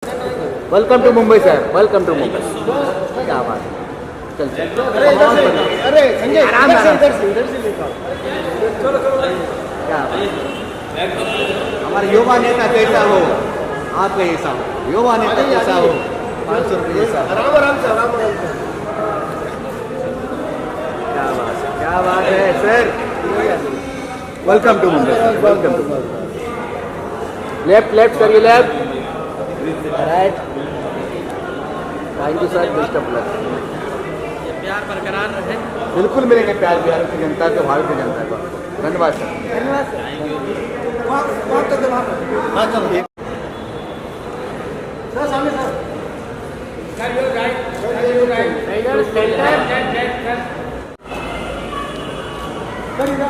Welcome to Mumbai sir, welcome to Mumbai. क्या बात है, चल चल। अरे संजय आराम इधर से आराम। इधर से लेकर आओ। क्या बात है। हमारे युवा नेता कैसा हो, आपका ऐसा हो, युवा नेता कैसा हो, 500 रुपये जैसा हो। आराम आराम से आराम आराम से। क्या बात है, क्या बात है sir. Welcome to Mumbai sir, welcome to Mumbai. Left left करिए, left right. Thank you sir, best of luck. ये प्यार बरकरार रहे। बिल्कुल मिलेंगे प्यार बिहार की जनता को, भारत की जनता को। धन्यवाद सर, धन्यवाद सर। वहाँ तक वहाँ पर। हाँ चलो। सर सामने सर। सर इधर।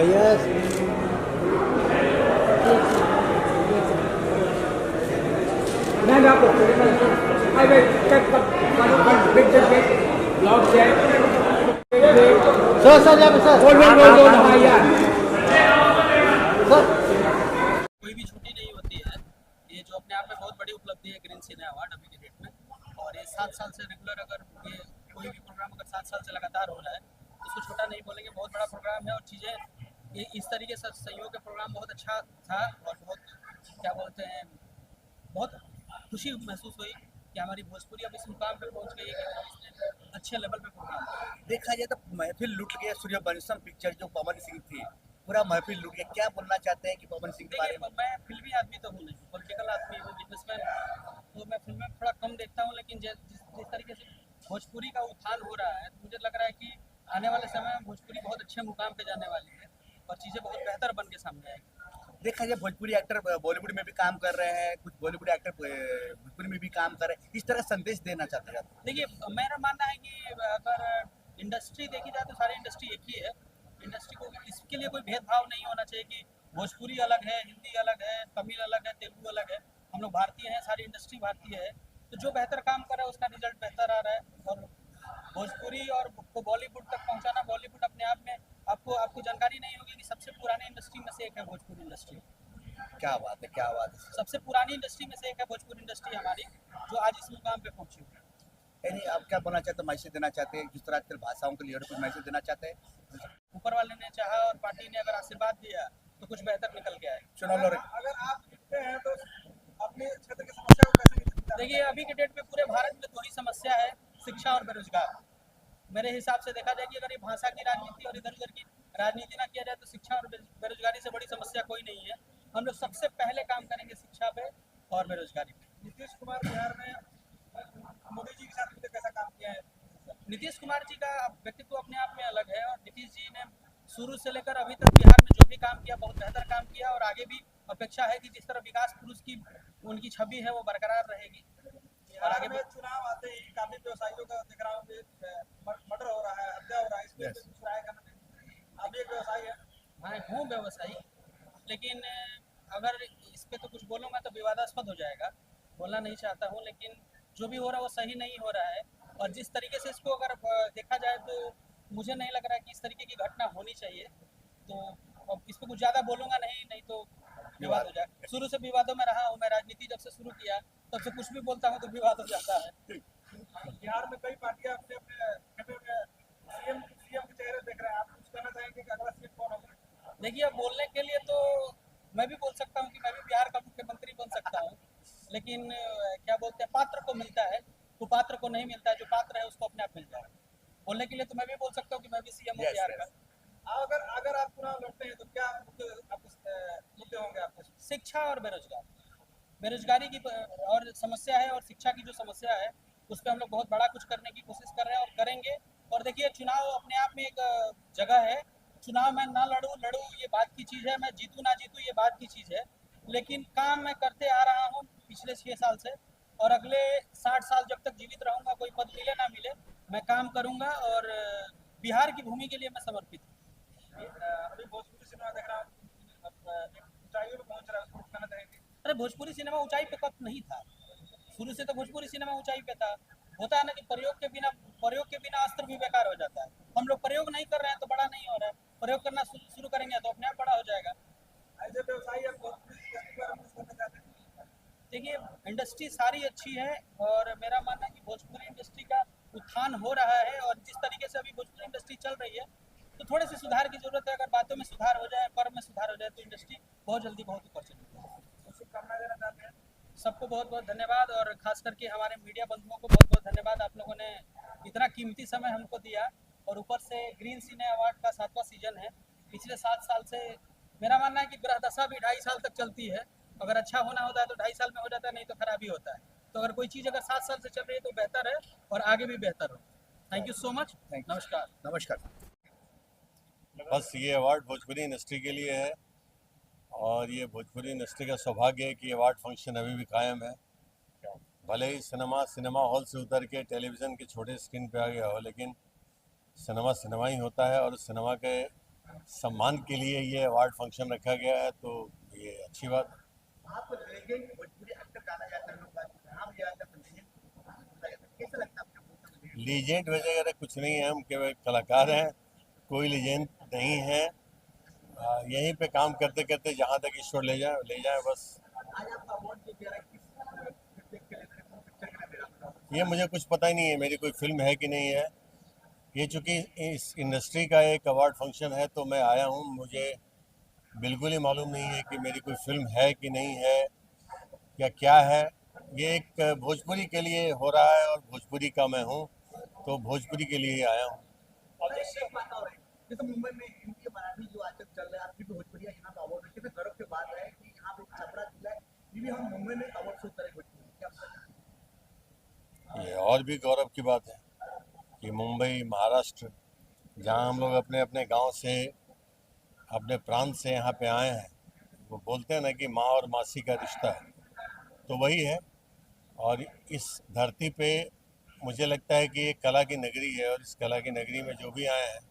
यस। नहीं आपको अरे चेक ब्लॉक चेक सर यहाँ पे सर बोल हाँ यार सर। कोई भी छुट्टी नहीं होती है। ये जो अपने आप में बहुत बड़ी उपलब्धि है ग्रीन सिने अवार्ड अभी के डेट में। और ये 7 साल से रेगुलर, अगर ये कोई भी प्रोग्राम अगर 7 साल से लगातार हो रहा है तो उसको छोटा नहीं बोलेंगे, बहुत बड़ा प्रोग्राम है। और चीज़ें ये इस तरीके से सहयोग का प्रोग्राम बहुत अच्छा था और बहुत क्या बोलते हैं, बहुत खुशी महसूस हुई कि हमारी भोजपुरी अब इस मुकाम पे पहुंच गई है कि इसने अच्छे लेवल पे प्रोग्राम। देखा जाए तो महफिल लूट गया। सूर्यवंशम पिक्चर जो पवन सिंह थी, पूरा महफिल लूट गया। क्या बोलना चाहते हैं कि पवन सिंह के बारे देखिए, में? मैं फिल्मी आदमी तो हूँ नहीं, पॉलिटिकल आदमी हूँ, बिजनेसमैन। तो मैं फिल्में थोड़ा कम देखता हूँ, लेकिन जिस तरीके से भोजपुरी का उत्थान हो रहा है तो मुझे लग रहा है कि आने वाले समय में भोजपुरी बहुत अच्छे मुकाम पे जाने वाली है और चीज़ें बहुत बेहतर बन के सामने आएगी। देखा जाए भोजपुरी एक्टर बॉलीवुड में भी काम कर रहे हैं, कुछ बॉलीवुड एक्टर भोजपुरी में भी काम कर रहे हैं। इस तरह संदेश देना चाहते हैं? देखिए, मेरा मानना है कि अगर इंडस्ट्री देखी जाए तो सारी इंडस्ट्री एक ही है। इंडस्ट्री को इसके लिए कोई भेदभाव नहीं होना चाहिए कि भोजपुरी अलग है, हिंदी अलग है, तमिल अलग है, तेलुगु अलग है। हम लोग भारतीय हैं, सारी इंडस्ट्री भारतीय है। तो जो बेहतर काम कर रहा है उसका रिजल्ट बेहतर आ रहा है। और भोजपुरी और को बॉलीवुड तक पहुंचाना, बॉलीवुड अपने आप में आपको आपको जानकारी नहीं होगी कि सबसे पुरानी इंडस्ट्री में से एक है भोजपुरी इंडस्ट्री। क्या बात है, क्या बात है। सबसे पुरानी इंडस्ट्री में से एक है भोजपुरी इंडस्ट्री हमारी, जो आज इस मुकाम पे पहुंची हुई है। यानी आप क्या बोलना चाहते हैं, मैसेज देना चाहते हैं? जिस तरह आजकल भाषाओं के लीडर कुछ मैसेज देना चाहते हैं? ऊपर वाले ने चाहा और पार्टी ने अगर आशीर्वाद दिया तो कुछ बेहतर निकल के आए। चुनाव लड़ अगर आप दिखते हैं तो अपने क्षेत्र की समस्या को कैसे निपटते हैं? देखिए, अभी के डेट में पूरे भारत में 2 ही समस्या है, शिक्षा और बेरोजगार। मेरे हिसाब से देखा जाए कि अगर ये भाषा की राजनीति और इधर उधर की राजनीति ना किया जाए तो शिक्षा और बेरोजगारी से बड़ी समस्या कोई नहीं है। हम लोग सबसे पहले काम करेंगे शिक्षा पे और बेरोजगारी पे। नीतीश कुमार बिहार में मोदी जी के साथ मिलकर कैसा काम किया है? नीतीश कुमार जी का व्यक्तित्व अपने आप में अलग है और नीतीश जी ने शुरू से लेकर अभी तक बिहार में जो भी काम किया बहुत बेहतर काम किया और आगे भी अपेक्षा है कि जिस तरह विकास पुरुष की उनकी छवि है वो बरकरार रहेगी। और आगे में चुनाव आते ही काफी व्यवसायियों का दिख रहा हूँ मर्डर हो रहा है, हत्या हो रहा है, इसमें कुछ राय करना चाहिए। आप भी एक व्यवसायी है। मैं हूँ व्यवसायी, लेकिन अगर इस पे तो कुछ बोलूँगा तो विवादास्पद हो जाएगा, बोलना नहीं चाहता हूँ। लेकिन जो भी हो रहा है वो सही नहीं हो रहा है और जिस तरीके से इसको अगर देखा जाए तो मुझे नहीं लग रहा है कि इस तरीके की घटना होनी चाहिए। तो अब इस पर कुछ ज़्यादा बोलूँगा नहीं तो विवाद हो जाए। शुरू से विवादों में रहा हूँ मैं, राजनीति जब से शुरू किया तब से कुछ भी बोलता हूँ तो विवाद हो जाता है। बिहार में कई पार्टियां अपने अपने सीएम के चेहरे देख रहे हैं। आप कुछ कहना चाहेंगे कि अगला सीएम कौन होगा? देखिए, अब बोलने के लिए तो मैं भी बोल सकता हूँ कि मैं भी बिहार का मुख्यमंत्री बन सकता हूँ, लेकिन क्या बोलते हैं, पात्र को मिलता है, कुपात्र को नहीं मिलता है। जो पात्र है उसको अपने आप मिल जाएगा। बोलने के लिए तो मैं भी बोल सकता हूँ कि मैं भी सीएम हूँ बिहार का। अगर आप चुनाव लड़ते हैं तो क्या मुद्दे होंगे आपके? शिक्षा और बेरोजगारी की और समस्या है और शिक्षा की जो समस्या है उस पर हम लोग बहुत बड़ा कुछ करने की कोशिश कर रहे हैं और करेंगे। और देखिए, चुनाव अपने आप में एक जगह है। चुनाव में ना लड़ूं ये बात की चीज़ है, मैं जीतूं ना जीतूं ये बात की चीज़ है, लेकिन काम मैं करते आ रहा हूँ पिछले 6 साल से और अगले 60 साल जब तक जीवित रहूँगा, कोई पद मिले ना मिले, मैं काम करूँगा और बिहार की भूमि के लिए मैं समर्पित हूँ। अभी भोजपुरी सिनेमा देख रहा हूँ ऊंचाइयों पे पहुंच रहा है, उसको कहना चाहेंगे? अरे, भोजपुरी सिनेमा ऊंचाई पे कब नहीं था? शुरू से तो भोजपुरी सिनेमा ऊंचाई पे था। होता है ना कि प्रयोग के बिना अस्त्र भी बेकार हो जाता है। हम लोग प्रयोग नहीं कर रहे हैं तो बड़ा नहीं हो रहा है। प्रयोग करना शुरू करेंगे तो अपने आप बड़ा हो जाएगा। एज ए व्यवसायी आप भोजपुरी इंडस्ट्री के बारे में कुछ कहना चाहते हैं? देखिए, इंडस्ट्री सारी अच्छी है और मेरा मानना है कि भोजपुरी इंडस्ट्री का उत्थान हो रहा है और जिस तरीके से अभी भोजपुरी इंडस्ट्री चल रही है तो थोड़े से सुधार की जरूरत है। अगर बातों में सुधार हो जाए, कर्म में सुधार हो जाए तो इंडस्ट्री बहुत जल्दी बहुत ऊपर चली जाएगी। शुभकामनाएं देना चाहते हैं? सबको बहुत बहुत धन्यवाद और खास करके हमारे मीडिया बंधुओं को बहुत बहुत धन्यवाद। आप लोगों ने इतना कीमती समय हमको दिया और ऊपर से ग्रीन सिने अवार्ड का 7वां सीजन है। पिछले 7 साल से मेरा मानना है कि ग्रह दशा भी 2.5 साल तक चलती है। अगर अच्छा होना होता है तो 2.5 साल में हो जाता है, नहीं तो खराबी होता है। तो अगर कोई चीज़ अगर 7 साल से चल रही है तो बेहतर है और आगे भी बेहतर हो। Thank you so much. नमस्कार। नमस्कार। बस ये अवार्ड भोजपुरी इंडस्ट्री के लिए है और ये भोजपुरी इंडस्ट्री का सौभाग्य है कि ये अवार्ड फंक्शन अभी भी कायम है। भले ही सिनेमा हॉल से उतर के टेलीविज़न के छोटे स्क्रीन पे आ गया हो, लेकिन सिनेमा ही होता है और सिनेमा के सम्मान के लिए ये अवार्ड फंक्शन रखा गया है, तो ये अच्छी बात है। आप लेजेंड भोजपुरी एक्टर जाना जाता है, लोग नाम लिया जाता है लेजेंड, कैसा लगता है आपको? लीजेंड वगैरह कुछ नहीं है, हम केवल कलाकार हैं, कोई लीजेंड नहीं है। यहीं पे काम करते करते जहाँ तक ईश्वर ले जाए बस। आज आपका अवार्ड जो दे रहा है किस पिक्चर के लिए, पिक्चर के लिए दे रहा है? ये मुझे कुछ पता ही नहीं है मेरी कोई फिल्म है कि नहीं है। ये चूँकि इस इंडस्ट्री का एक अवार्ड फंक्शन है तो मैं आया हूँ, मुझे बिल्कुल ही मालूम नहीं है कि मेरी कोई फिल्म है कि नहीं है या क्या है। ये एक भोजपुरी के लिए हो रहा है और भोजपुरी का मैं हूँ, तो भोजपुरी के लिए ही आया हूँ। जैसे मुंबई में हिंदी मराठी जो आजकल चल रहा है, आपकी भी भोजपुरी यहाँ पे अवार्ड कितने गर्व की बात है कि यहाँ पे छपरा जिला है, ये भी हम मुंबई में अवार्ड शो करें भोजपुरी, क्या आप कहते हैं? ये और भी गौरव की बात है कि मुंबई, महाराष्ट्र, जहाँ हम लोग अपने अपने गांव से, अपने प्रांत से यहाँ पे आए हैं, वो बोलते हैं ना कि माँ और मासी का रिश्ता है, तो वही है। और इस धरती पे मुझे लगता है कि ये कला की नगरी है और इस कला की नगरी में जो भी आए हैं,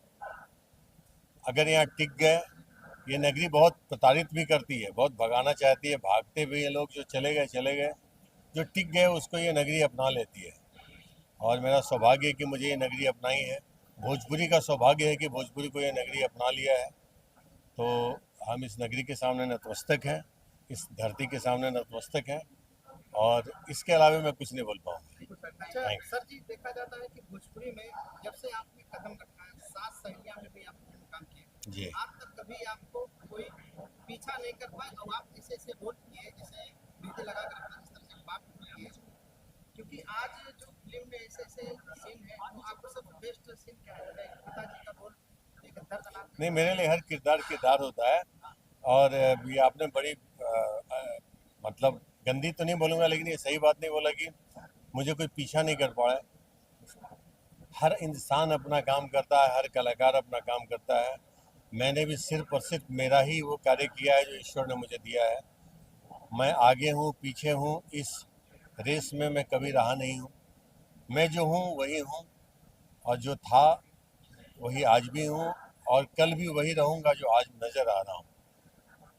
अगर यहाँ टिक गए, ये नगरी बहुत प्रताड़ित भी करती है, बहुत भगाना चाहती है, भागते भी ये लोग, जो चले गए, जो टिक गए उसको ये नगरी अपना लेती है। और मेरा सौभाग्य है कि मुझे ये नगरी अपनाई है, भोजपुरी का सौभाग्य है कि भोजपुरी को ये नगरी अपना लिया है। तो हम इस नगरी के सामने नतमस्तक हैं, इस धरती के सामने नतमस्तक हैं और इसके अलावा मैं कुछ नहीं बोल पाऊँगा। अच्छा सर जी, देखा जाता है कि भोजपुरी में जब से आपने कदम रखा है, 7 सहेलियां में भी आपने काम किया जी। आज तक कभी आपको कोई पीछा नहीं कर पाए और आप ऐसे रोल किए जैसे नीति लगा कर रखना, इस तरह से बात किए, क्योंकि आज जो फिल्म में ऐसे सीन है तो आपको सबसे बेस्ट सीन क्या है? पिताजी का रोल एक दर्दनाक। नहीं, मेरे लिए हर किरदार होता है और ये आपने बड़ी मतलब गंदी तो नहीं बोलूँगा, लेकिन ये सही बात नहीं बोला कि मुझे कोई पीछा नहीं कर पाया। हर इंसान अपना काम करता है, हर कलाकार अपना काम करता है। मैंने भी सिर्फ और सिर्फ मेरा ही वो कार्य किया है जो ईश्वर ने मुझे दिया है। मैं आगे हूँ, पीछे हूँ, इस रेस में मैं कभी रहा नहीं हूँ। मैं जो हूँ वही हूँ और जो था वही आज भी हूँ और कल भी वही रहूँगा जो आज नज़र आ रहा हूँ।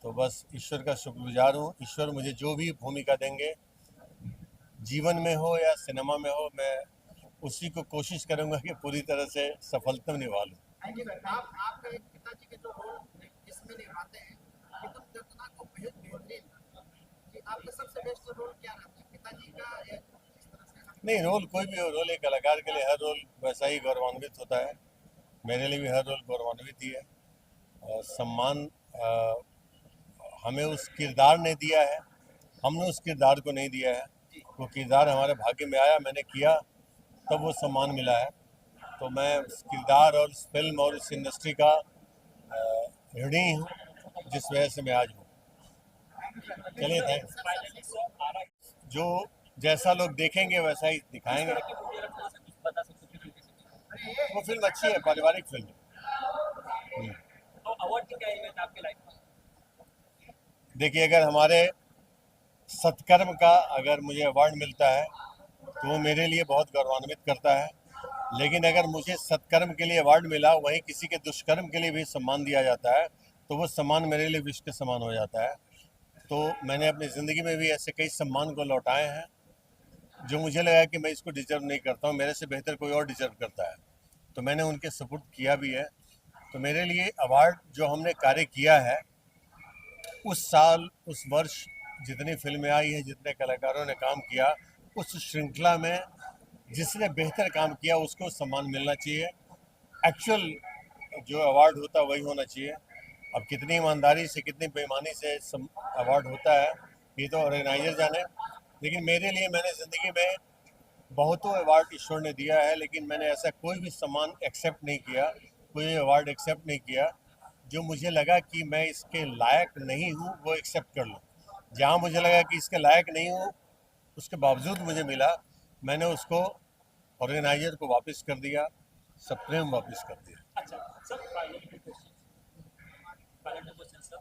तो बस ईश्वर का शुक्रगुजार हूँ। ईश्वर मुझे जो भी भूमिका देंगे, जीवन में हो या सिनेमा में हो, मैं उसी को कोशिश करूँगा कि पूरी तरह से सफलता निभा लूँ। आपका एक पिताजी के जो रोल इसमें निभाते हैं एकदम दर्दनाक और बेहतरीन, कि आपका सबसे बेस्ट रोल क्या रहता है, पिताजी का या इस तरह से? नहीं, रोल कोई भी हो, रोल एक कलाकार के लिए हर रोल वैसा ही गौरवान्वित होता है। मेरे लिए भी हर रोल गौरवान्वित ही है और सम्मान हमें उस किरदार ने दिया है, हमने उस किरदार को नहीं दिया है। वो किरदार हमारे भाग्य में आया, मैंने किया, तब वो सम्मान मिला है। तो मैं उस किरदार और इस फिल्म और इस इंडस्ट्री का ऋणी हूँ, जिस वजह से मैं आज हूँ। चलिए, थैंक्स। जो जैसा लोग देखेंगे वैसा ही दिखाएंगे। वो फिल्म अच्छी है, पारिवारिक फिल्म है। अवार्ड की क्या अहमियत आपके लाइफ में? देखिए, अगर हमारे सत्कर्म का अगर मुझे अवार्ड मिलता है तो वो मेरे लिए बहुत गौरवान्वित करता है। लेकिन अगर मुझे सत्कर्म के लिए अवार्ड मिला, वहीं किसी के दुष्कर्म के लिए भी सम्मान दिया जाता है, तो वो सम्मान मेरे लिए विष के समान हो जाता है। तो मैंने अपनी ज़िंदगी में भी ऐसे कई सम्मान को लौटाए हैं जो मुझे लगा कि मैं इसको डिजर्व नहीं करता हूँ, मेरे से बेहतर कोई और डिजर्व करता है, तो मैंने उनके सपोर्ट किया भी है। तो मेरे लिए अवार्ड जो हमने कार्य किया है, उस साल उस वर्ष जितनी फिल्में आई है, जितने कलाकारों ने काम किया, उस श्रृंखला में जिसने बेहतर काम किया उसको सम्मान मिलना चाहिए। एक्चुअल जो अवार्ड होता है वही होना चाहिए। अब कितनी ईमानदारी से कितनी बेईमानी से अवार्ड होता है ये तो ऑर्गेनाइजर जाने, लेकिन मेरे लिए मैंने ज़िंदगी में बहुतों अवार्ड ईश्वर ने दिया है, लेकिन मैंने ऐसा कोई भी सम्मान एक्सेप्ट नहीं किया, कोई अवार्ड एक्सेप्ट नहीं किया जो मुझे लगा कि मैं इसके लायक नहीं हूँ वो एक्सेप्ट कर लूँ। जहाँ मुझे लगा कि इसके लायक नहीं हूँ उसके बावजूद मुझे मिला, मैंने उसको ऑर्गेनाइजर को वापस कर दिया, सप्रेम वापस कर दिया। अच्छा sir, final question sir,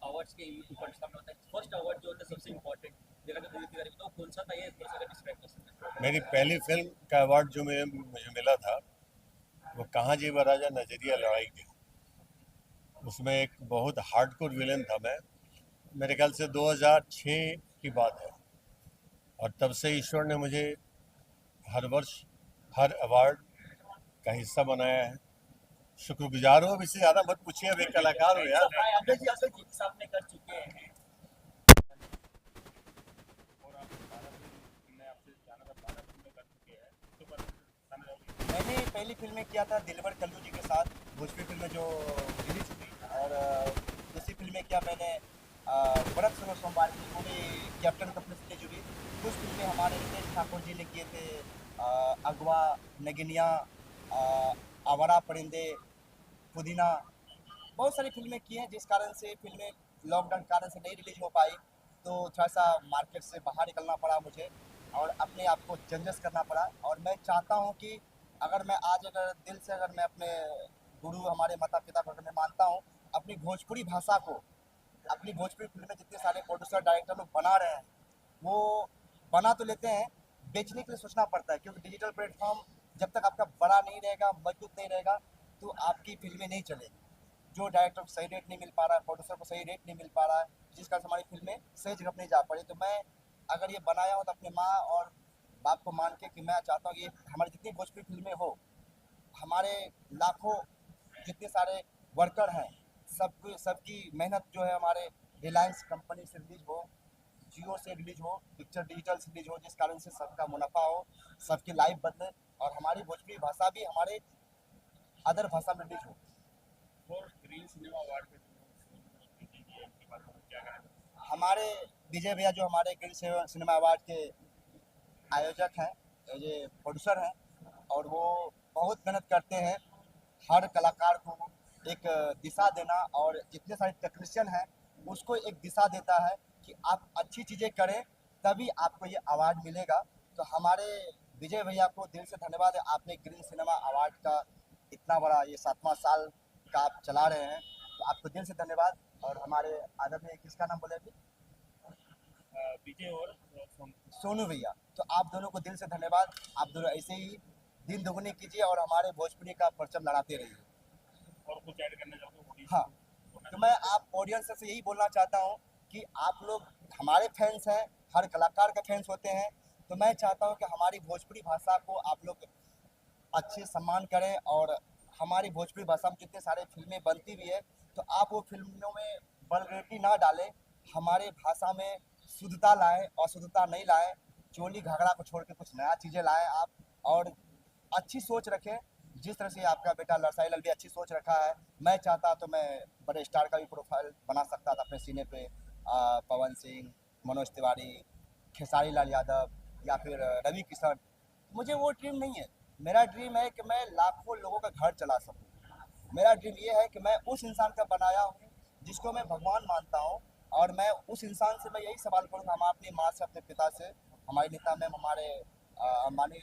awards के ऊपर सामने होता है, फर्स्ट अवार्ड जो होता है सबसे इम्पोर्टेंट जगह पे दिल्ली की तो कौन सा था, ये थोड़ा सा डिस्क्राइब कर सकते हैं? मेरी पहली फिल्म का अवार्ड जो मुझे मिला था वो कहाँ जीवा राजा नजरिया लड़ाई के, उसमें एक बहुत हार्डकोर विलेन था मैं। मेरे ख्याल से 2006 की बात है, और तब से ईश्वर ने मुझे हर वर्ष हर अवार्ड का हिस्सा बनाया है। शुक्रगुजार हो, इससे ज़्यादा मत पूछिए, अब एक कलाकार हो यार। अक्षय जी सामने कर चुके हैं। मैंने पहली फिल्में किया था दिलबर कल्लू जी के साथ, भोजपुरी फिल्में जो रिलीज हुई, और दूसरी फिल्में किया मैंने व्रत सुनो सोमवार की, वो भी कैप्टन कंपनी से जुड़ी। कुछ फिल्में हमारे रितेश ठाकुर जी ने किए थे, अगवा, नगिनिया, आवारा परिंदे, पुदीना, बहुत सारी फिल्में की हैं, जिस कारण से फिल्में लॉकडाउन के कारण से नहीं रिलीज हो पाई, तो थोड़ा सा मार्केट से बाहर निकलना पड़ा मुझे और अपने आप को चेंजेस करना पड़ा। और मैं चाहता हूँ कि अगर मैं आज अगर दिल से अगर मैं अपने गुरु हमारे माता पिता को अगर मैं मानता हूँ, अपनी भोजपुरी भाषा को, अपनी भोजपुरी फिल्में जितने सारे प्रोड्यूसर डायरेक्टर लोग बना रहे हैं वो बना तो लेते हैं, बेचने के लिए सोचना पड़ता है, क्योंकि डिजिटल प्लेटफॉर्म जब तक आपका बड़ा नहीं रहेगा, मजबूत नहीं रहेगा, तो आपकी फिल्में नहीं चलेगी। जो डायरेक्टर को सही रेट नहीं मिल पा रहा है, प्रोड्यूसर को सही रेट नहीं मिल पा रहा है, जिस कारण से हमारी फिल्में सही जगह पर नहीं जा पा रही। तो मैं अगर ये बनाया हूँ तो अपने माँ और बाप को मान के कि मैं चाहता हूँ कि हमारी जितनी भोजपुरी फिल्में हो, हमारे लाखों जितने सारे वर्कर हैं, सबकी मेहनत जो है हमारे रिलायंस कंपनी से रिलीज हो, जियो से रिलीज हो, पिक्चर डिजिटल से रिलीज हो, जिस कारण से सबका मुनाफा हो, सबकी लाइफ बदले और हमारी भोजपुरी भाषा भी हमारे अदर भाषा में रिलीज हो। ग्रीन सिनेमा अवार्ड पे हमारे विजय भैया जो हमारे ग्रीन सिनेमा अवार्ड के आयोजक हैं, ये प्रोड्यूसर हैं, और वो बहुत मेहनत करते हैं हर कलाकार को एक दिशा देना, और जितने सारे टेक्नीशियन हैं उसको एक दिशा देता है कि आप अच्छी चीज़ें करें तभी आपको ये अवार्ड मिलेगा। तो हमारे विजय भैया को दिल से धन्यवाद है, आपने ग्रीन सिनेमा अवार्ड का इतना बड़ा ये 7वां साल का आप चला रहे हैं, तो आपको दिल से धन्यवाद। और हमारे आदरणीय किसका नाम बोले अभी, विजय और सोनू भैया, तो आप दोनों को दिल से धन्यवाद। आप दोनों ऐसे ही दिन दोगुनी कीजिए और हमारे भोजपुरी का परचम लड़ाते रहिए। और कुछ ऐड करना चाहूँगा? हाँ, तो मैं आप ऑडियंस से यही बोलना चाहता हूँ कि आप लोग हमारे फैंस हैं, हर कलाकार के फैंस होते हैं, तो मैं चाहता हूँ कि हमारी भोजपुरी भाषा को आप लोग अच्छे सम्मान करें, और हमारी भोजपुरी भाषा में जितने सारे फिल्में बनती भी है तो आप वो फिल्मों में वल्गैरिटी ना डालें, हमारे भाषा में शुद्धता लाएं, अशुद्धता नहीं लाएं, चोली घाघरा को छोड़ के कुछ नया चीज़ें लाएं आप, और अच्छी सोच रखें। जिस तरह से आपका बेटा लड़साई लाल भी अच्छी सोच रखा है, मैं चाहता तो मैं बड़े स्टार का भी प्रोफाइल बना सकता था अपने सीने पे, पवन सिंह, मनोज तिवारी, खेसारी लाल यादव या फिर रवि किशन। मुझे वो ड्रीम नहीं है, मेरा ड्रीम है कि मैं लाखों लोगों का घर चला सकूं। मेरा ड्रीम ये है कि मैं उस इंसान का बनाया हूँ जिसको मैं भगवान मानता हूँ, और मैं उस इंसान से मैं यही सवाल करूँगा, हम अपनी माँ से, अपने पिता से, हमारे नेता में हमारे अंबानी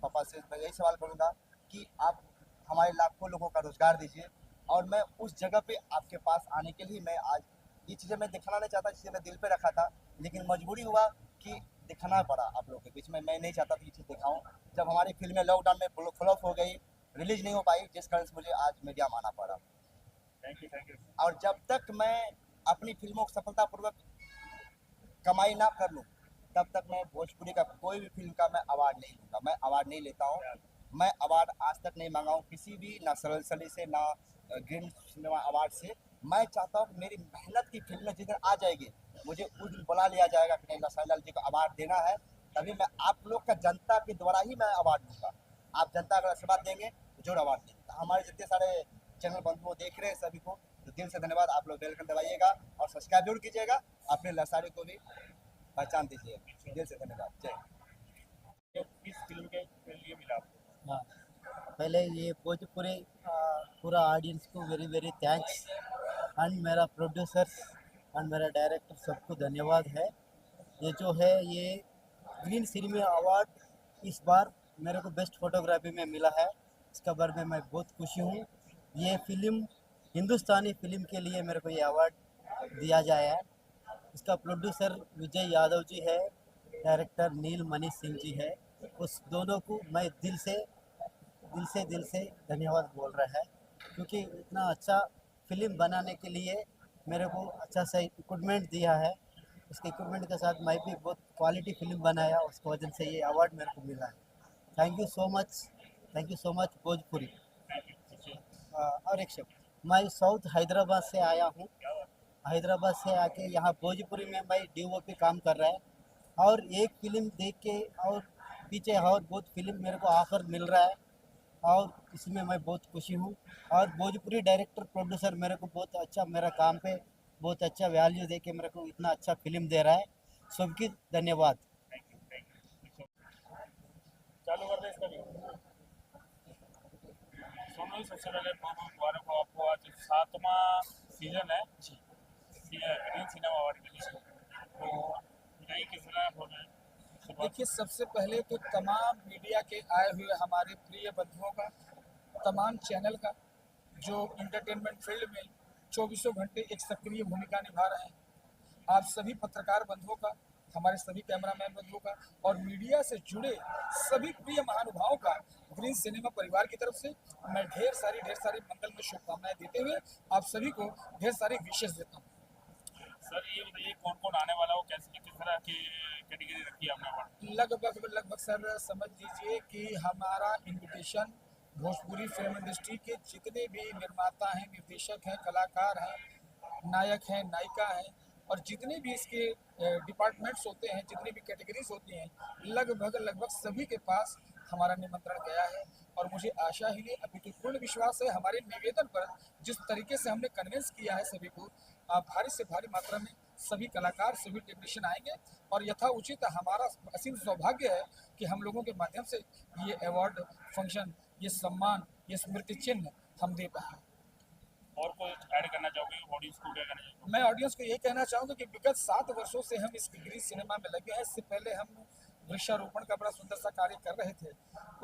पापा से मैं यही सवाल करूँगा कि आप हमारे लाखों लोगों का रोज़गार दीजिए। और मैं उस जगह पे आपके पास आने के लिए मैं आज ये चीज़ें मैं दिखाना नहीं चाहता, जिसे मैं दिल पे रखा था, लेकिन मजबूरी हुआ कि दिखाना पड़ा आप लोगों के बीच में। मैं नहीं चाहता था ये चीज़ दिखाऊँ, जब हमारी फिल्में लॉकडाउन में फ्लॉप हो गई, रिलीज नहीं हो पाई, जिस कारण से मुझे आज मीडिया में आना पड़ा। Thank you. और जब तक मैं अपनी फिल्मों को सफलतापूर्वक कमाई ना कर लूँ, तब तक मैं भोजपुरी का कोई भी फिल्म का मैं अवार्ड नहीं लूँगा। मैं अवार्ड नहीं लेता हूँ, मैं अवार्ड आज तक नहीं मांगा हूँ किसी भी, ना सरल सली से, ना ग्रीन सिनेमा अवार्ड से। मैं चाहता हूँ कि मेरी मेहनत की फिल्में जिधर आ जाएगी, मुझे उस दिन बुला लिया जाएगा कि नहीं लसाईलाल जी को अवार्ड देना है, तभी मैं आप लोग का जनता के द्वारा ही मैं अवार्ड दूंगा। आप जनता अगर आशीर्वाद देंगे तो जरूर अवार्ड देंगे। तो हमारे जितने सारे चैनल बंधुओं देख रहे हैं सभी को तो दिल से धन्यवाद। आप लोग बेल आइकन दबाइएगा और सब्सक्राइब जरूर कीजिएगा, अपने लसारी को भी पहचान दीजिएगा। दिल से धन्यवाद। जय हिंद। किस फिल्म के लिए मिला आपको? हाँ, पहले ये भोजपुरी पूरा ऑडियंस को वेरी वेरी थैंक्स, एंड मेरा प्रोड्यूसर्स एंड मेरा डायरेक्टर सबको धन्यवाद है। ये जो है ये ग्रीन सिनेमा अवार्ड इस बार मेरे को बेस्ट फोटोग्राफी में मिला है, इसका बारे में मैं बहुत खुशी हूँ। ये फिल्म हिंदुस्तानी फिल्म के लिए मेरे को ये अवार्ड दिया जाया है। इसका प्रोड्यूसर विजय यादव जी है, डायरेक्टर नील मनीष सिंह जी है। उस दोनों को मैं दिल से धन्यवाद बोल रहा है, क्योंकि इतना अच्छा फिल्म बनाने के लिए मेरे को अच्छा सा इक्विपमेंट दिया है। उसके इक्विपमेंट के साथ मैं भी बहुत क्वालिटी फिल्म बनाया, उसकी वजह से ये अवार्ड मेरे को मिला है। Thank you so much Bhojpuri. और एक शब्द, मैं साउथ हैदराबाद से आया हूँ। हैदराबाद से आके यहाँ भोजपुरी में मैं DOP काम कर रहा है, और एक फिल्म देख के और पीछे और बहुत फिल्म मेरे को ऑफर मिल रहा है, और इसमें मैं बहुत खुशी हूँ। और भोजपुरी डायरेक्टर प्रोड्यूसर मेरे को बहुत अच्छा, मेरा काम पे बहुत अच्छा वैल्यू दे के मेरे को इतना अच्छा फिल्म दे रहा है। सबकी धन्यवाद। चालू कर दे इसका भी। सोनू, सबसे पहले बहुत बहुत मुबारक हो आपको, आज 7वां सीजन है ग्रीन सिनेमा अवार्ड के लिए, तो बताइए किस तरह हो रहा है? देखिए, सबसे पहले तो तमाम मीडिया के आए हुए हमारे प्रिय बंधुओं का, तमाम चैनल का जो इंटरटेनमेंट फील्ड में 24 घंटे एक सक्रिय भूमिका निभा रहे हैं, आप सभी पत्रकार बंधुओं का, हमारे सभी कैमरामैन बंधुओं का और मीडिया से जुड़े सभी प्रिय महानुभावों का ग्रीन सिनेमा परिवार की तरफ से मैं ढेर सारी मंगल में शुभकामनाएं देते हुए आप सभी को ढेर सारी विशेष देता हूँ। सर ये बताइए कौन कौन आने वाला हो, कैसे किस तरह की कैटेगरी रखी है आपने अवार्ड? लगभग सर समझ लीजिए कि हमारा इनविटेशन भोजपुरी फिल्म इंडस्ट्री के जितने भी निर्माता हैं, निर्देशक हैं, कलाकार हैं, नायक हैं, नायिका हैं और जितने भी इसके डिपार्टमेंट्स होते हैं, जितनी भी कैटेगरीज होती हैं, लगभग सभी के पास हमारा निमंत्रण गया है। और मुझे आशा ही नहीं, अभी तो पूर्ण विश्वास है हमारे निवेदन पर जिस तरीके से हमने कन्विंस किया है सभी को, भारी से भारी मात्रा में सभी कलाकार, सभी टेक्नीशियन आएंगे और यथाउचित हमारा असीम सौभाग्य है कि हम लोगों के माध्यम से ये अवार्ड फंक्शन, ये सम्मान, ये स्मृति चिन्ह हम दे पाए। और कुछ ऐड करना चाहोगे ऑडियंस को, क्या कहना चाहोगे? मैं ऑडियंस को ये कहना चाहूँगा कि विगत 7 वर्षों से हम इस ग्रीन सिनेमा में लगे हैं। इससे पहले हम वृक्षारोपण का बड़ा सुंदर सा कार्य कर रहे थे।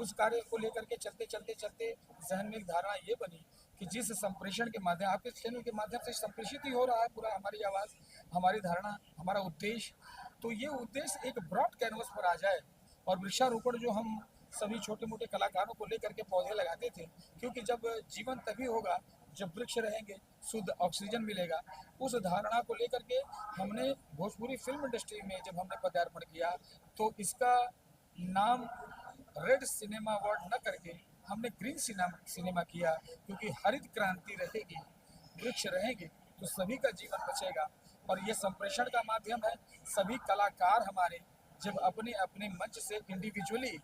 उस कार्य को लेकर के चलते जहन में एक धारणा ये बनी कि जिस संप्रेषण के माध्यम, आपके चैनल के माध्यम से संप्रेषित ही हो रहा है पूरा हमारी आवाज़, हमारी धारणा, हमारा उद्देश्य, तो ये उद्देश्य एक ब्रॉड कैनवस पर आ जाए। और वृक्षारोपण जो हम सभी छोटे मोटे कलाकारों को लेकर के पौधे लगाते थे, क्योंकि जब जीवन तभी होगा जब वृक्ष रहेंगे, शुद्ध ऑक्सीजन मिलेगा। उस धारणा को लेकर के हमने भोजपुरी फिल्म इंडस्ट्री में जब हमने पदार्पण किया तो इसका नाम रेड सिनेमा अवार्ड न करके हमने ग्रीन सिनेमा किया, क्योंकि हरित क्रांति रहेगी, वृक्ष रहेंगे तो सभी का जीवन बचेगा। और ये संप्रेषण का माध्यम है। सभी कलाकार हमारे जब अपने अपने मंच से इंडिविजुअली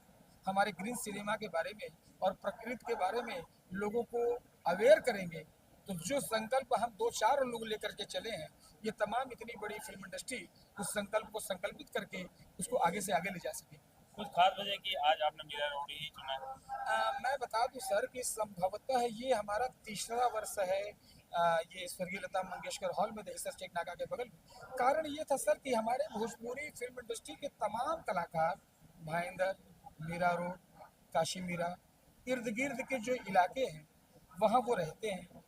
हमारे ग्रीन सिनेमा के बारे में और प्रकृति के बारे में लोगों को अवेयर करेंगे, तो जो संकल्प हम 2-4 लोग लेकर के चले हैं, ये तमाम इतनी बड़ी फिल्म इंडस्ट्री उस संकल्प को संकल्पित करके उसको आगे से आगे ले जा सके। कुछ खास वजह कि आज आपने मीरा रोड ही चुना है? मैं बता दूं सर कि संभवतः ये हमारा 3रा वर्ष है ये स्वर्गीय लता मंगेशकर हॉल में दहिसर चेक नाका के बगल में। कारण ये था सर कि हमारे भोजपुरी फिल्म इंडस्ट्री के तमाम कलाकार भाईंदर, मीरा रोड, काशी मीरा, इर्द गिर्द के जो इलाके हैं वहाँ वो रहते हैं।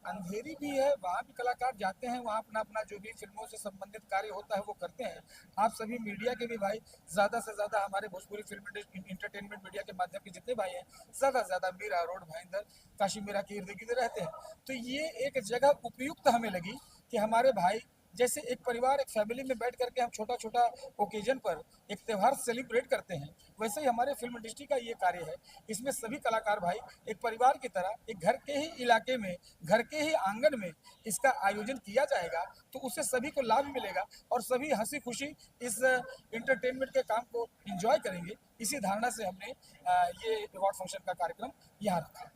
अंधेरी भी है, वहाँ भी कलाकार जाते हैं, वहाँ अपना अपना जो भी फिल्मों से संबंधित कार्य होता है वो करते हैं। आप सभी मीडिया के भी भाई ज़्यादा से ज़्यादा हमारे भोजपुरी फिल्म इंटरटेनमेंट मीडिया के माध्यम के जितने भाई हैं, ज़्यादा से ज़्यादा मीरा रोड, भाईंदर, काशी मीरा के इर्द गिर्द रहते हैं। तो ये एक जगह उपयुक्त हमें लगी कि हमारे भाई जैसे एक परिवार, एक फैमिली में बैठ करके हम छोटा छोटा ओकेजन पर एक त्यौहार सेलिब्रेट करते हैं, वैसे ही हमारे फिल्म इंडस्ट्री का ये कार्य है। इसमें सभी कलाकार भाई एक परिवार की तरह एक घर के ही इलाके में, घर के ही आंगन में इसका आयोजन किया जाएगा, तो उससे सभी को लाभ मिलेगा और सभी हंसी खुशी इस इंटरटेनमेंट के काम को एंजॉय करेंगे। इसी धारणा से हमने ये अवार्ड फंक्शन का कार्यक्रम यहाँ रखा।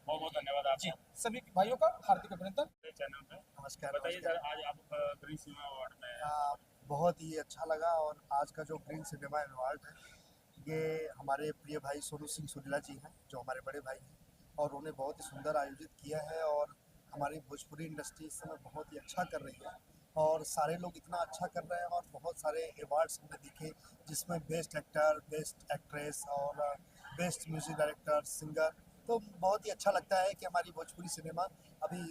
बहुत बहुत धन्यवाद जी, आपका सभी भाइयों का हार्दिक अभिनंदन। चैनल पे। नमस्कार। बताइए सर, आज आप ग्रीन सिनेमा अवार्ड में बहुत ही अच्छा लगा। और आज का जो ग्रीन सिनेमा अवार्ड है, ये हमारे प्रिय भाई सोनू सिंह सुरीला जी हैं, जो हमारे बड़े भाई हैं, और उन्हें बहुत ही सुंदर आयोजित किया है। और हमारी भोजपुरी इंडस्ट्री इस समय बहुत ही अच्छा कर रही है और सारे लोग इतना अच्छा कर रहे हैं। और बहुत सारे अवार्ड्स हमने दिखे, जिसमें बेस्ट एक्टर, बेस्ट एक्ट्रेस और बेस्ट म्यूजिक डायरेक्टर, सिंगर। तो बहुत ही अच्छा लगता है कि हमारी भोजपुरी सिनेमा अभी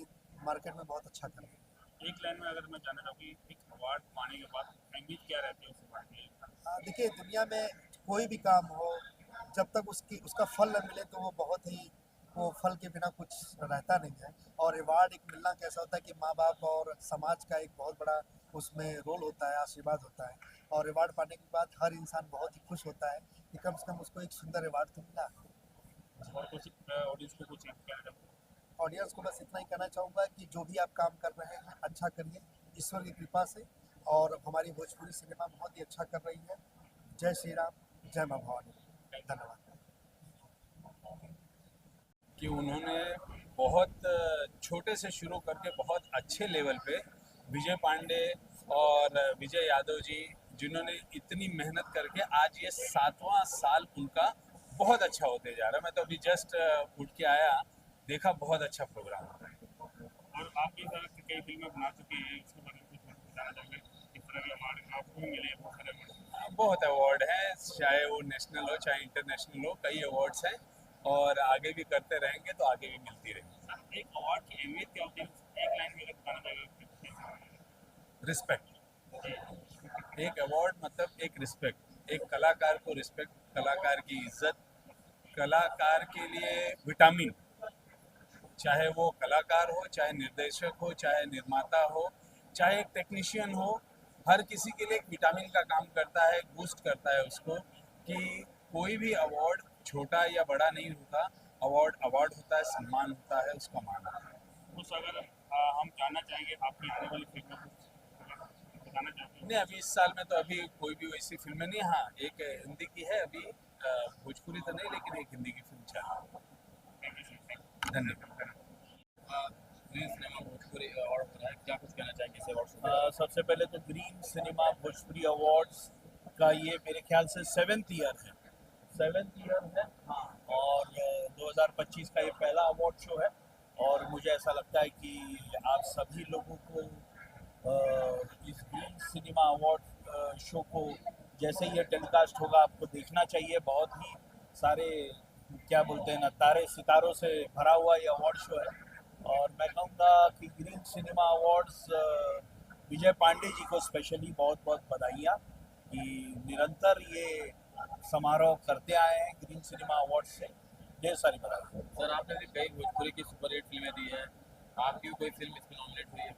मार्केट में बहुत अच्छा कर रही है। एक लाइन में अगर मैं जानना चाहूँ कि एक अवार्ड पाने के बाद अहमियत क्या रहती है उस अवार्ड की? देखिए, दुनिया में कोई भी काम हो, जब तक उसका फल न मिले तो वो बहुत ही, वो फल के बिना कुछ रहता नहीं है। और अवार्ड एक मिलना कैसा होता है कि माँ बाप और समाज का एक बहुत बड़ा उसमें रोल होता है, आशीर्वाद होता है। और अवार्ड पाने के बाद हर इंसान बहुत ही खुश होता है कि कम से कम उसको एक सुंदर अवार्ड तो मिला। और कुछ ऑडियंस को कुछ कहना चाहूँ? ऑडियंस को बस इतना ही कहना चाहूँगा कि जो भी आप काम कर रहे हैं अच्छा करिए, ईश्वर की कृपा से। और हमारी भोजपुरी सिनेमा बहुत ही अच्छा कर रही है। जय श्री राम, जय माँ भवानी। धन्यवाद। कि उन्होंने बहुत छोटे से शुरू करके बहुत अच्छे लेवल पे विजय पांडे और विजय यादव जी, जिन्होंने इतनी मेहनत करके आज ये 7वां साल उनका बहुत अच्छा होते जा रहा है। मैं तो अभी जस्ट उठ के आया, देखा, बहुत अच्छा प्रोग्राम। और आपकी तरह कई फिल्में बना चुकी हैं, उसके बारे में कुछ बताना चाहोगे? किस तरह के अवार्ड आपको भी मिले? बहुत सारे अवार्ड, बहुत अवार्ड हैं, चाहे वो नेशनल हो चाहे इंटरनेशनल हो, कई अवार्ड्स हैं और आगे भी करते रहेंगे तो आगे भी मिलती रहेंगी। एक अवार्ड की अहमियत क्या होती है, एक लाइन में अगर बताना चाहोगे? रिस्पेक्ट। एक अवार्ड मतलब एक रिस्पेक्ट, एक कलाकार को रिस्पेक्ट, कलाकार की इज्जत, कलाकार के लिए विटामिन, चाहे वो कलाकार हो, चाहे निर्देशक हो, चाहे निर्माता हो, चाहे एक टेक्नीशियन हो, हर किसी के लिए एक विटामिन का काम करता है, बूस्ट करता है उसको। कि कोई भी अवार्ड छोटा या बड़ा नहीं होता, अवार्ड होता है, सम्मान होता है, उसका मान होता है। कुछ अगर हम जानना चाहेंगे आपकी आने वाली फिल्मों को बताना चाहते हैं? नहीं, अभी इस साल में तो अभी कोई भी वैसी फिल्म नहीं। हाँ, एक हिंदी की है अभी, भोजपुरी तो नहीं, लेकिन एक हिंदी की फिल्म चल रही है। धन्यवाद। ग्रीन सिनेमा भोजपुरी अवार्ड हो रहा है, क्या कुछ कहना चाहेंगे इस अवार्ड से? सबसे पहले तो ग्रीन सिनेमा भोजपुरी अवार्ड्स का ये मेरे ख्याल से 7th ईयर है। 7th ईयर है, हाँ। और 2025 का ये पहला अवार्ड शो है और मुझे ऐसा लगता है कि आप सभी लोगों को इस ग्रीन सिनेमा अवार्ड शो को जैसे ये टेलीकास्ट होगा आपको देखना चाहिए। बहुत ही सारे, क्या बोलते हैं ना, तारे सितारों से भरा हुआ ये अवार्ड शो है। और मैं कहूँगा कि ग्रीन सिनेमा अवार्ड्स, विजय पांडे जी को स्पेशली बहुत बहुत बधाइयाँ कि निरंतर ये समारोह करते आए हैं ग्रीन सिनेमा अवार्ड्स से। ढेर सारी बधाई। सर, आपने भी कई भोजपुरी की सुपरहिट फिल्में दी है, आपकी भी कोई फिल्म इसमें नॉमिनेट हुई है?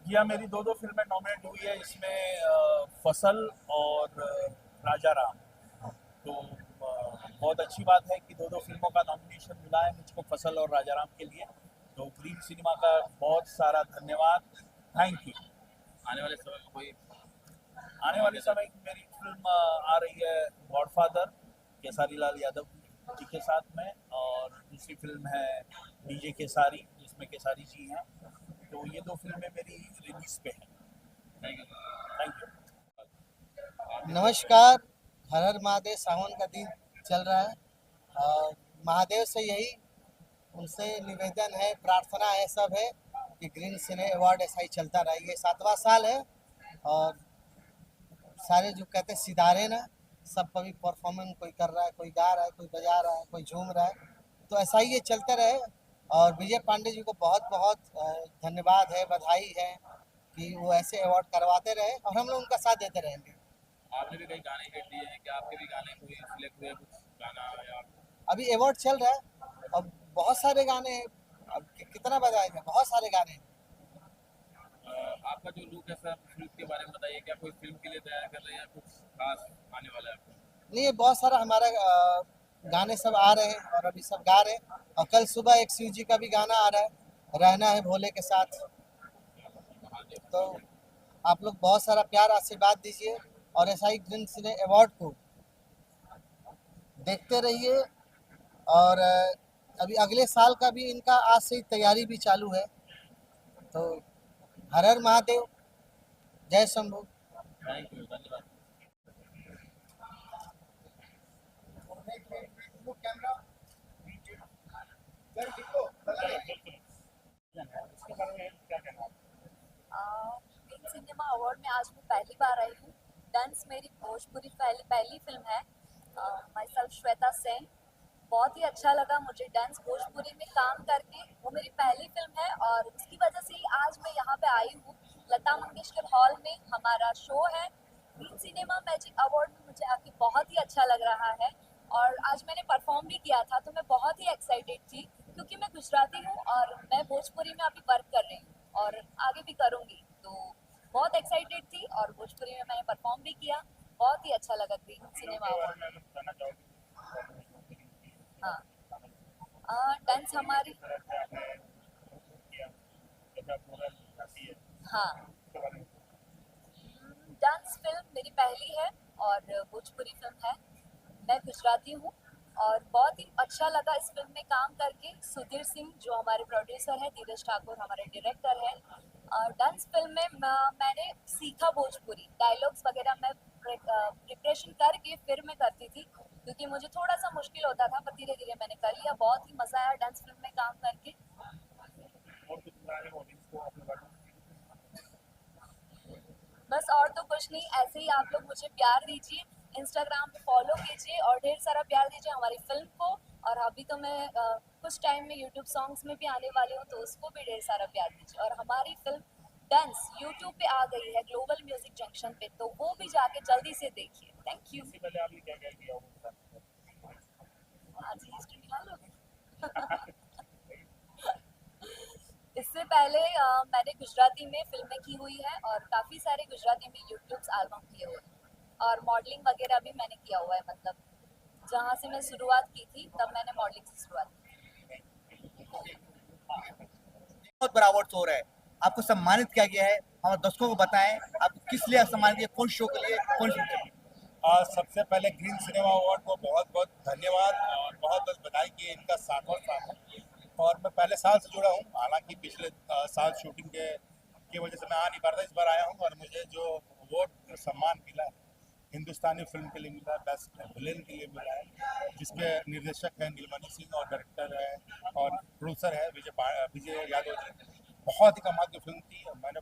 जी हाँ, मेरी 2 फिल्में नॉमिनेट हुई है इसमें, फसल और राजा राम। तो बहुत अच्छी बात है कि 2 फिल्मों का नॉमिनेशन मिला है मुझको, फसल और राजा राम के लिए। तो ग्रीन सिनेमा का बहुत सारा धन्यवाद, थैंक यू। आने वाले समय में कोई आने वाले समय मेरी फिल्म आ रही है गॉडफादर, केसारी लाल यादव जी के साथ में, और दूसरी फिल्म है डीजे केसारी, जिसमें केसारी जी हैं। तो ये 2 फिल्में मेरी रिलीज पे हैं। Thank you. नमस्कार। हर हर महादेव। सावन का दिन चल रहा है और महादेव से यही उनसे निवेदन है, प्रार्थना है, सब है कि ग्रीन सिने अवार्ड ऐसा ही चलता रहे। ये 7वां साल है और सारे जो कहते हैं सितारे ना, सब कभी परफॉर्मेंस कोई कर रहा है, कोई गा रहा है, कोई बजा रहा है, कोई झूम रहा है। तो ऐसा ही ये चलते रहे। और विजय पांडे जी को बहुत बहुत धन्यवाद है, बधाई है कि वो ऐसे अवार्ड करवाते रहे और हम लोग उनका साथ देते रहेंगे। आपने भी कई गाने हिट दिए हैं, क्या आपके भी गाने कोई सिलेक्ट हुए, कुछ गाना या? अभी अवार्ड चल रहा है और बहुत सारे गाने हैं, अब कितना बताएंगे, बहुत सारे गाने हैं। आपका जो लुक है सर सर फिल्म के बारे में बताइए, क्या कोई फिल्म के लिए तैयार कर रहे हैं या कुछ खास आने वाला है आपको? नहीं, ये बहुत सारा हमारा गाने सब आ रहे हैं और अभी सब गा रहे हैं। और कल सुबह एक शिव जी का भी गाना आ रहा है, रहना है भोले के साथ। तो आप लोग बहुत सारा प्यार आशीर्वाद दीजिए और ऐसा ही ग्रीन सिने अवार्ड को देखते रहिए। और अभी अगले साल का भी इनका आज से ही तैयारी भी चालू है। तो हर हर महादेव, जय शंभू। थैंक यू, धन्यवाद। ग्रीन सिनेमा अवार्ड में आज मैं पहली बार आई हूँ। डांस मेरी भोजपुरी पहली फिल्म है। My self Shweta Sen. बहुत ही अच्छा लगा मुझे डांस भोजपुरी में काम करके। वो मेरी पहली फिल्म है और उसकी वजह से ही आज मैं यहाँ पे आई हूँ। लता मंगेशकर हॉल में हमारा शो है। ग्रीन सिनेमा मैजिक अवार्ड में मुझे आके बहुत ही अच्छा लग रहा है और आज मैंने परफॉर्म भी किया था तो मैं बहुत ही एक्साइटेड थी क्योंकि मैं गुजराती हूँ और मैं भोजपुरी में अभी वर्क कर रही हूँ और आगे भी करूँगी। तो बहुत एक्साइटेड थी और भोजपुरी में मैंने परफॉर्म भी किया। बहुत ही अच्छा लगा ग्रीन सिनेमा अवार्ड। हाँ, डांस हमारी हाँ डांस फिल्म मेरी पहली है और भोजपुरी फिल्म है। मैं गुजराती हूँ और बहुत ही अच्छा लगा इस फिल्म में काम करके। सुधीर सिंह जो हमारे प्रोड्यूसर हैं, धीरज ठाकुर हमारे डायरेक्टर हैं। डांस फिल्म में मैंने सीखा भोजपुरी डायलॉग्स वगैरह मैं प्रिपरेशन करके फिर मैं करती थी क्योंकि मुझे थोड़ा सा मुश्किल होता था, पर धीरे धीरे मैंने कर लिया। बहुत ही मज़ा आया डांस फिल्म में काम करके। बस और तो कुछ नहीं, ऐसे ही आप लोग मुझे प्यार दीजिए, इंस्टाग्राम पे फॉलो कीजिए और ढेर सारा प्यार दीजिए हमारी फिल्म को। और अभी तो मैं कुछ टाइम में यूट्यूब सॉन्ग्स में भी आने वाली हूँ तो उसको भी ढेर सारा प्यार दीजिए। और हमारी फिल्म डांस यूट्यूब पे आ गई है ग्लोबल म्यूजिक जंक्शन पे, तो वो भी जाके जल्दी से देखिए। Thank you. आज हिस्ट्री निकालो। इससे पहले मैंने गुजराती में फिल्में की हुई है और काफ़ी सारे गुजराती में यूट्यूब एल्बम किए हुए हैं और मॉडलिंग वगैरह भी मैंने किया हुआ है। मतलब जहाँ से मैं शुरुआत की थी तब मैंने मॉडलिंग से शुरुआत की। बहुत बड़ा अवार्ड हो रहा है, आपको सम्मानित किया गया है। हमारे दर्शकों को बताएं आपको किस लिए सम्मानित किया, कौन शो के लिए, कौन फिल्म के लिए? सबसे पहले ग्रीन सिनेमा अवार्ड को बहुत बहुत धन्यवाद और बहुत बहुत बधाई कि इनका 7वां साल है। और मैं पहले साल से जुड़ा हूँ, हालांकि पिछले साल शूटिंग के वजह से मैं आ नहीं पा रहा था। इस बार आया हूँ और मुझे जो अवार्ड सम्मान मिला है हिंदुस्तानी फिल्म के लिए मिला है, बेस्ट विलेन के लिए मिला है, जिसके निर्देशक हैं नीलमणि सिंह और डायरेक्टर है और प्रोड्यूसर है विजय यादव जी। बहुत ही कमाल की फिल्म थी। मैंने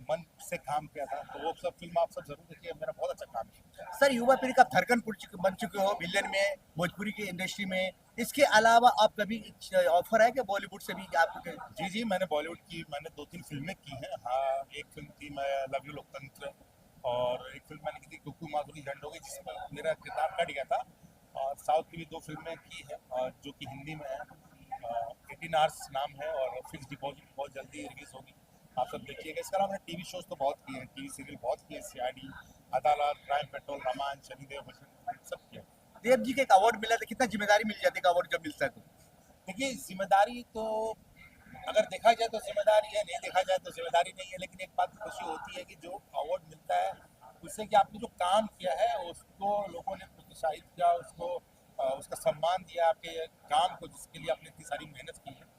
मन से काम किया था, तो वो सब फिल्म आप सब जरूर देखिए, मेरा बहुत अच्छा काम है। सर, युवा पीढ़ी का धड़कन बन चुके हो विलेन में, भोजपुरी की इंडस्ट्री में। इसके अलावा आप कभी ऑफर है कि बॉलीवुड से भी आपको? जी, मैंने बॉलीवुड की 2-3 फिल्में की हैं। हाँ, एक फिल्म थी मैं लव यू लोकतंत्र और एक फिल्म मैंने की थी कुकू माधुरी झंडोगी जिसमें मेरा किताब कट गया था। और साउथ की भी 2 फिल्में की है और जो कि हिंदी में है। 18 आवर्स नाम है और फिक्स डिपॉजिट बहुत जल्दी रिलीज होगी, आप सब देखिएगा। इसके अलावा मैंने टीवी शोज तो बहुत किए हैं, टीवी सीरियल बहुत किए हैं, सीआईडी, अदालत, क्राइम पेट्रोल, रामायण, शनिदेव बचन, सब किया। देव जी के एक अवार्ड मिला था, कितना जिम्मेदारी मिल जाती है अवार्ड जब मिलता है तो? देखिए, जिम्मेदारी तो अगर देखा जाए तो जिम्मेदारी है, नहीं देखा जाए तो जिम्मेदारी नहीं है। लेकिन एक बात खुशी होती है कि जो अवार्ड मिलता है उससे कि आपने जो काम किया है उसको लोगों ने प्रोत्साहित किया, उसका सम्मान दिया, आपके काम को जिसके लिए आपने इतनी सारी मेहनत की है।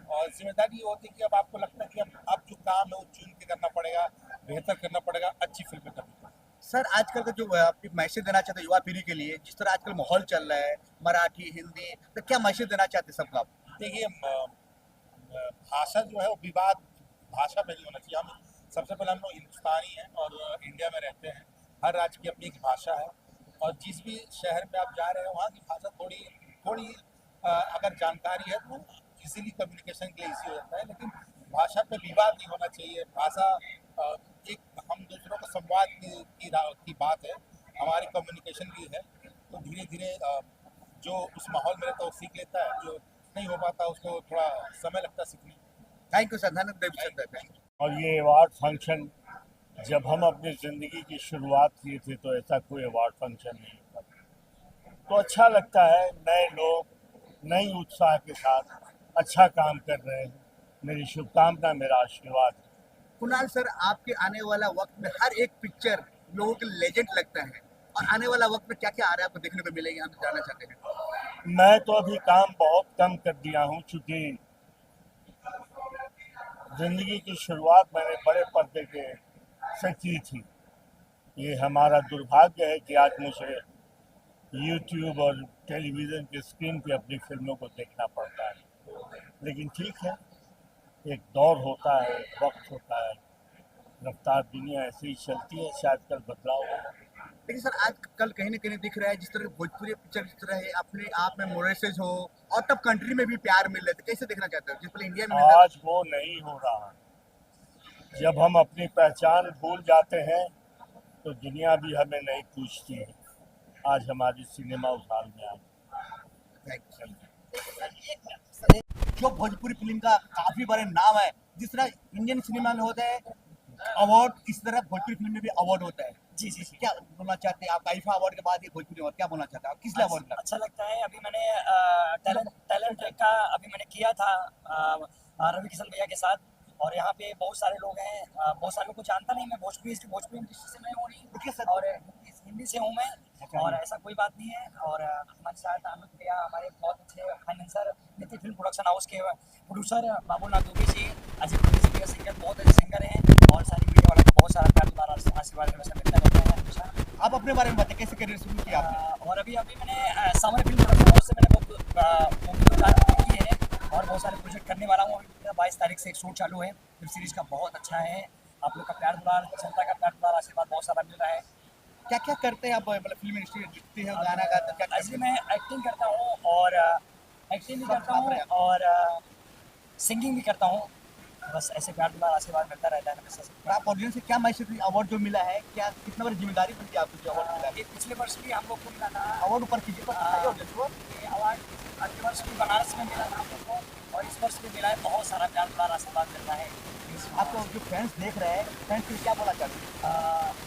और जिम्मेदारी ये होती है कि अब आपको लगता है कि अब जो काम है वो चुन के करना पड़ेगा, बेहतर करना पड़ेगा, अच्छी फिल्में करनी पड़ेगी। सर, आजकल का जो आप मैसेज देना चाहते हैं युवा पीढ़ी के लिए, जिस तरह आजकल माहौल चल रहा है मराठी हिंदी, तो क्या मैसेज देना चाहते हैं सबको आप? देखिए, भाषा जो है वो विवाद भाषा में नहीं होना चाहिए। हम सबसे पहले हम लोग हिंदुस्तानी हैं और इंडिया में रहते हैं, हर राज्य की अपनी एक भाषा है और जिस भी शहर में आप जा रहे हैं वहाँ की भाषा थोड़ी अगर जानकारी है तो इजीली कम्युनिकेशन के लिए ईजी हो जाता है। लेकिन भाषा पे विवाद नहीं होना चाहिए। भाषा एक हम दूसरों को संवाद की बात है, हमारी कम्युनिकेशन की है। तो धीरे धीरे जो उस माहौल में रहता है वो सीख लेता है, जो नहीं हो पाता उसको थोड़ा समय लगता है सीखने। थैंक यू सर, धन्यवाद। और ये अवार्ड फंक्शन जब हम अपनी ज़िंदगी की शुरुआत किए थे तो ऐसा कोई अवार्ड फंक्शन नहीं था। तो अच्छा लगता है, नए लोग नई उत्साह के साथ अच्छा काम कर रहे हैं। मेरी शुभकामना, मेरा आशीर्वाद। कुणाल सर, आपके आने वाला वक्त में हर एक पिक्चर लोगों के लेजेंड लगता है, और आने वाला वक्त में क्या क्या आ रहा है आपको देखने को मिलेगा, हम जानना चाहते हैं। मैं तो अभी काम बहुत कम कर दिया हूँ, चूँकि ज़िंदगी की शुरुआत मैंने बड़े पर्दे के से की थी। ये हमारा दुर्भाग्य है कि आज मुझे यूट्यूब और टेलीविज़न की स्क्रीन पे अपनी फिल्मों को देखना पड़ता है, लेकिन ठीक है, एक दौर होता है, वक्त होता है, रफ्तार दुनिया ऐसे ही चलती है, शायद कल बदलाव हो। लेकिन सर आज कल कहीं ना कहीं दिख रहा है, जिस तरह भोजपुरी पिक्चर जिस तरह है अपने आप में मोरेसेज हो, आउट ऑफ कंट्री में भी प्यार मिल रहे थे, कैसे देखना चाहते हो जिस पर इंडिया में आज वो नहीं हो रहा। जब हम अपनी पहचान भूल जाते हैं तो दुनिया भी हमें नहीं पूछती है। आज हमारी सिनेमा उस हाल में आ गई। जो भोजपुरी फिल्म का काफी बड़े नाम है, जिस तरह इंडियन सिनेमा में होता है अवार्ड, इस तरह भोजपुरी फिल्म में भी अवार्ड होता है। जी जी, क्या बोलना चाहते हैं आप? आईफा अवार्ड के बाद ये भोजपुरी अवार्ड क्या बोलना चाहते हैं आप? किस लिए अवार्ड? अच्छा लगता है। अभी मैंने टैलेंट ट्रैक का अभी मैंने किया था रवि किशन भैया के साथ, और यहाँ पे बहुत सारे लोग हैं, बहुत सारे लोग को जानता नहीं। मैं भोजपुरी इंडस्ट्री से मैं हूँ नहीं, और हिंदी से हूँ मैं, और ऐसा कोई बात नहीं है। और हमारे साथ अमित भैया, हमारे बहुत अच्छे financier, Nitin film production house के प्रोड्यूसर बाबूलाल दुबे जी, अजय पुरी जी सिंगर, बहुत अच्छे सिंगर हैं, और सारी मीडिया वालों को बहुत सारा प्यार दुलार आशीर्वाद हमेशा मिलता रहता है हमेशा। आप अपने बारे में बताइए, कैसे करियर शुरू किया आपने? और अभी मैंने सामने फिल्म प्रोडक्शन हाउस से मैंने बहुत मूवी की है, और बहुत सारे प्रोजेक्ट करने वाला हूँ। 22 तारीख से एक शूट चालू है वेब सीरीज का, बहुत अच्छा है। आप लोग का प्यार दुलार, जनता का प्यार दुलार, आशीर्वाद बहुत सारा मिल रहा है। क्या क्या करते हैं आप? मतलब फिल्म इंडस्ट्री में लिखते हैं, गाना गाते हैं, क्या? ऐसे मैं एक्टिंग करता हूँ, और एक्टिंग भी करता हूँ, और सिंगिंग भी करता हूँ। बस ऐसे प्यार दुलार आशीर्वाद मिलता रहता है हमेशा से। आप ऑडियंस से क्या मैसेज, अवार्ड जो मिला है, क्या कितना बड़ी जिम्मेदारी बनती है आपको जो अवार्ड मिला है? ये पिछले वर्ष भी हम लोग को मिला था अवार्ड। ऊपर कीजिए, ये अवार्ड अगले वर्ष भी बनारस में मिला था हम लोग को, और इस वर्ष भी मिला है। बहुत सारा प्यार दुलार आशीर्वाद मिल रहा है। आपको जो फैंस देख रहे हैं, फैंस को क्या बोलना चाहते हैं?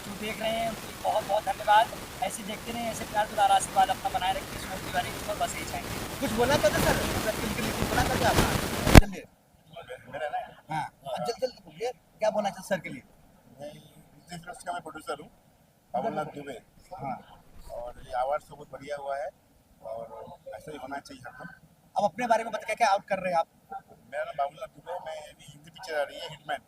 जो देख रहे हैं उनको बहुत बहुत धन्यवाद। ऐसे देखते रहें, ऐसे प्यार दुलार आशीर्वाद अपना बनाए रखिए। सोच तिवारी पर बस यही चाहेंगे। कुछ बोलना चाहते सर? कुछ बोलना चाहते आप? जल्दी। हाँ, जल्दी बोलिए, क्या बोलना चाहते सर के लिए? मैं का मैं प्रोड्यूसर हूँ, बाबूलाल दुबे। हाँ, और ये अवार्ड सब बहुत बढ़िया हुआ है, और ऐसा ही होना चाहिए हरदम। अब अपने बारे में बताइए, क्या क्या आउट कर रहे हैं आप? मेरा नाम बाबूलाल दुबे, मैं अभी हिंदी पिक्चर आ रही है हिटमैन।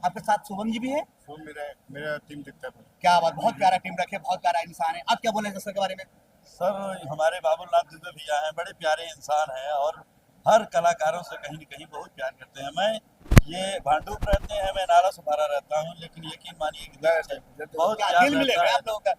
आपके साथ शुभम जी भी है? मेरा टीम दिखता है। क्या बात, बहुत प्यारा टीम रखे, बहुत प्यारा इंसान है। आप क्या बोले सर के बारे में? सर, हमारे बाबूलाल दुबे भैया हैं, बड़े प्यारे इंसान हैं, और हर कलाकारों से कहीं न कहीं बहुत प्यार करते हैं। मैं ये भांडुप रहते हैं, मैं नाला सुपारा रहता हूँ, लेकिन यकीन मानिए कि बहुत प्यार दिल मिलेगा आप लोगों का।